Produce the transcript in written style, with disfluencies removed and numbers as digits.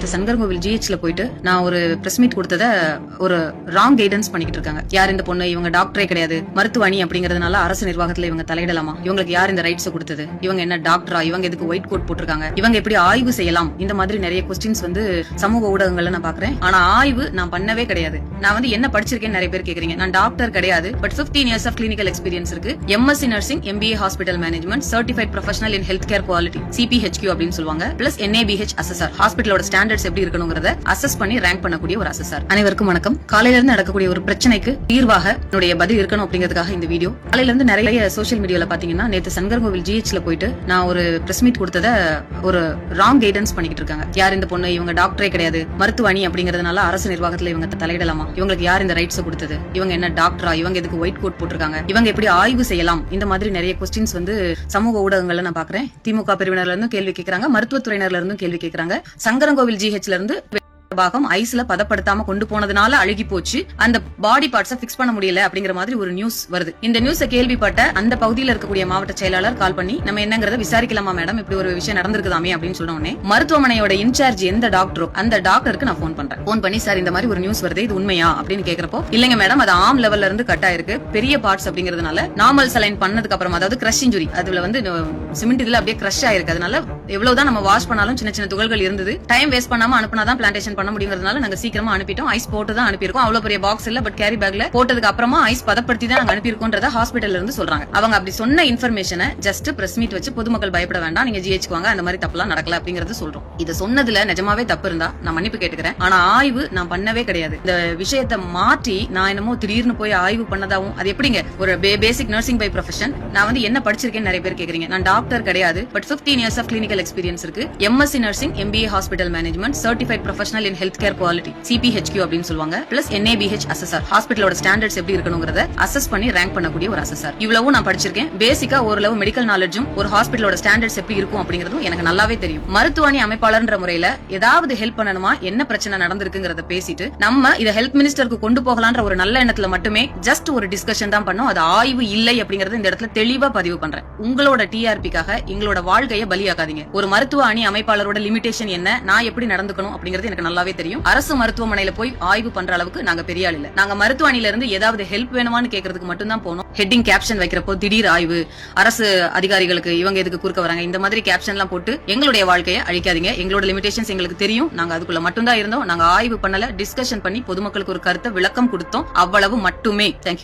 நேத்து சங்கரங்கோவில் ஜிஹெச்ல போயிட்டு நான் ஒரு பிரஸ் மீட் கொடுத்தத ஒரு ராங் கைடன்ஸ் பண்ணிக்கிட்டு இருக்காங்க. யார் இந்த பொண்ணு, இவங்க டாக்டரே கிடையாது, மருத்துவமணி அப்படிங்கறதுனால அரசு நிர்வாகத்துல இவங்க தலையிடலாமா, இவங்களுக்கு யார் இந்த ரைட்ஸ் கொடுத்தது, இவங்க என்ன டாக்டரா, இவங்க எதுக்கு ஒயிட் கோட் போட்டிருக்காங்க, இவங்க எப்படி ஆய்வு செய்யலாம், இந்த மாதிரி நிறைய கொஸ்டின்ஸ் வந்து சமூக ஊடகங்கள்ல நான் பாக்குறேன். ஆனா ஆய்வு நான் பண்ணவே கிடையாது. நான் வந்து என்ன படிச்சிருக்கேன்னு நிறைய பேர் கேக்குறீங்க. நான் டாக்டர் கிடையாது, but 15 years of clinical experience இருக்கு. MSc nursing, MBA hospital management, certified professional இன் ஹெல்த் கேர் குவாலிட்டி, CPHQ அப்படின்னு சொல்லுவாங்க, பிளஸ் NABH அசஸர், ஹாஸ்பிட்டலோட ஸ்டாண்டர்ட்ஸ் எப்படி இருக்கணும்ங்கறத அசஸ் பண்ணி ரேங்க் பண்ணக்கூடிய ஒரு அசஸர். அனைவருக்கும் வணக்கம். காலையில இருந்து நடக்கக்கூடிய ஒரு பிரச்சனைக்கு தீர்வாக என்னுடைய பதில் இருக்கணும் அப்படிங்கிறதுக்காக இந்த வீடியோ. காலையில இருந்து நிறைய சோசியல் மீடியால பாத்தீங்கன்னா நேத்து சங்கரங்கோவில் ஜிஹெச்ல போயிட்டு நான் ஒரு பிரஸ் மீட் கொடுத்தத ஒரு ராங் கைடன்ஸ் பண்ணிக்கிட்டு இருக்காங்க. யார் இந்த பொண்ணு, இவங்க டாக்டரே கிடையாது, மருத்துவமணி அப்படிங்கறதுனால அரசு நிர்வாகத்துல இவங்க தலையிடலாமா, இவங்களுக்கு யார் இந்த ரைட்ஸ் கொடுத்தது, இவங்க என்ன டாக்டரா, இவங்க எதுக்கு ஒயிட் கோட் போட்டிருக்காங்க, இவங்க எப்படி ஆய்வு செய்யலாம், இந்த மாதிரி நிறைய கொஸ்டின்ஸ் வந்து சமூக ஊடகங்கள்ல நான் பாக்குறேன். திமுக பிரிவினர்ல இருந்தும் கேள்வி கேட்கறாங்க, மருத்துவத்துறையினர்ல இருந்தும் கேள்வி கேட்கறாங்க. சங்கரங்கோவில் ஜிஹெச்ல இருந்து பாகம் ஐஸ்ல பதப்படுத்தாம கொண்டு போனதுனால அழுகி போச்சு, அந்த பாடி பார்ட்ஸை பிக்ஸ் பண்ண முடியல அப்படிங்கிற மாதிரி ஒரு நியூஸ் வருது. இந்த நியூஸை கேள்விப்பட்ட அந்த பகுதியில் இருக்கக்கூடிய மாவட்ட செயலாளர் கால் பண்ணி நம்ம என்னங்கறத விசாரிக்கலாமா மேடம், இப்படி ஒரு விஷயம் நடந்திருக்குதாமே அப்படின்னு சொன்ன உடனே மருத்துவமனையோட இன்சார்ஜ் எந்த டாக்டரோ அந்த டாக்டருக்கு நான் போன் பண்றேன். போன் பண்ணி சார் இந்த மாதிரி ஒரு நியூஸ் வருது, இது உண்மையா அப்படின்னு கேக்குறப்போ, இல்லங்க மேடம், அது ஆம் லெவல்ல இருந்து கட் ஆயிருக்கு, பெரிய பார்ட்ஸ் அப்படிங்கறதுனால நார்மல் சலைன் பண்ணதுக்கு அப்புறம், அதாவது கிரஷ் இன்ஜுரி, அதுல வந்து சிமெண்ட் இதுல அப்படியே கிரஷ் ஆயிருக்கு, அதனால எவ்வளவுதான் நம்ம வாஷ் பண்ணாலும் சின்ன சின்ன துகள்கள் இருந்தது, டைம் வேஸ்ட் பண்ணாம அனுப்பினாதான் பிளான்டேஷன் பண்ண முடியுங்கிறதுனால நாங்க சீக்கிரமா அனுப்பிட்டோம். ஐஸ் போட்டு தான் அனுப்பியிருக்கோம். அவ்வளவு பெரிய பாக்ஸ் இல்ல, பட் கேரி பேக்ல போட்டதுக்கு அப்புறமா ஐஸ் பதப்படுத்தி தான் நாங்க அனுப்பியிருக்கோம்ன்றத ஹாஸ்பிட்டல்ல இருந்து சொல்றாங்க. அவங்க அப்படி சொன்ன இன்ஃபர்மேஷனை ஜஸ்ட் பிரஸ் மீட் வச்சு பொதுமக்கள் பயப்பட வேண்டாம், நீங்க ஜிஹெச்க்கு வாங்க, அந்த மாதிரி தப்புலாம் நடக்கல அப்படிங்கறது சொல்றோம். இது சொன்னதுல நிஜமாவே தப்பு இருந்தா நான் மன்னிப்பு கேட்டுக்கிறேன். ஆனா ஆய்வு நான் பண்ணவே கிடையாது. இந்த விஷயத்தை மாற்றி நான் என்னமோ திடீர்னு போய் ஆய்வு பண்ணதாவும், அது எப்படிங்க, ஒரு பேசிக் நர்சிங் பை ப்ரொஃபஷன், நான் வந்து என்ன படிச்சிருக்கேன்னு நிறைய பேர் கேக்குறீங்க. நான் டாக்டர் கிடையாது, but 15 years of clinical experience இருக்கு. MSc nursing, MBA hospital management, certified professional இன் ஹெல்த் கேர் குவாலிட்டி, CPHQ அப்படின்னு சொல்லுவாங்க, பிளஸ் NABH அசஸர், ஹாஸ்பிட்டலோட ஸ்டாண்டர்ட்ஸ் எப்படி இருக்கணும்ங்கறத அசஸ் பண்ணி ரேங்க் பண்ணக்கூடிய ஒரு அசஸர். இவ்வளவு நான் படிச்சிருக்கேன். பேசிக்கா ஓரளவு மெடிக்கல் நாலேஜும் ஒரு ஹாஸ்பிட்டலோட ஸ்டாண்டர்ட்ஸ் எப்படி இருக்கும் அப்படிங்கறதும் எனக்கு நல்லாவே தெரியும். மருத்துவமனை அமைப்பாளர்ன்ற முறையில ஏதாவது ஹெல்ப் பண்ணணுமா, என்ன பிரச்சனை நடந்திருக்குங்கறத பேசிட்டு நம்ம இத ஹெல்த் மினிஸ்டருக்கு கொண்டு போகலான்ற ஒரு நல்ல எண்ணத்துல மட்டுமே ஜஸ்ட் ஒரு டிஸ்கஷன் தான் பண்ணோம். அது ஆய்வு இல்லை அப்படிங்கறது இந்த இடத்துல தெளிவா பதிவு பண்றேன். உங்களோட TRPக்காக எங்களோட வாழ்க்கையை பலியாக்காதீங்க. ஒரு மருத்துவ அணி அமைப்பாளரோட லிமிடேஷன் என்ன, நான் எப்படி நடந்துக்கணும் அப்படிங்கறது எனக்கு நல்லாவே தெரியும். அரசு மருத்துவமனையில போய் ஆய்வு பண்ற அளவுக்கு நாங்க பெரிய ஆள் இல்ல. நாங்க மருத்துவ அணில இருந்து ஏதாவது ஹெல்ப் வேணுமான்னு கேக்குறதுக்கு மட்டும் தான் போனோம். ஹெட்டிங் கேப்ஷன் வைக்கிறப்போ திடீர் ஆய்வு, அரசு அதிகாரிகளுக்கு இவங்க எதுக்கு குறுக்க வராங்க, இந்த மாதிரி கேப்ஷன் எல்லாம் போட்டு எங்களுடைய வாழ்க்கையை அழிக்காதீங்க. எங்களோட லிமிடேஷன்ஸ் எங்களுக்கு தெரியும். நாங்க அதுக்குள்ள மட்டும் தான் இருந்தோம். நாங்க ஆய்வு பண்ணல, டிஸ்கஷன் பண்ணி பொதுமக்களுக்கு ஒரு கருத்தை விளக்கம் கொடுத்தோம், அவ்வளவு மட்டுமே. தேங்க்யூ.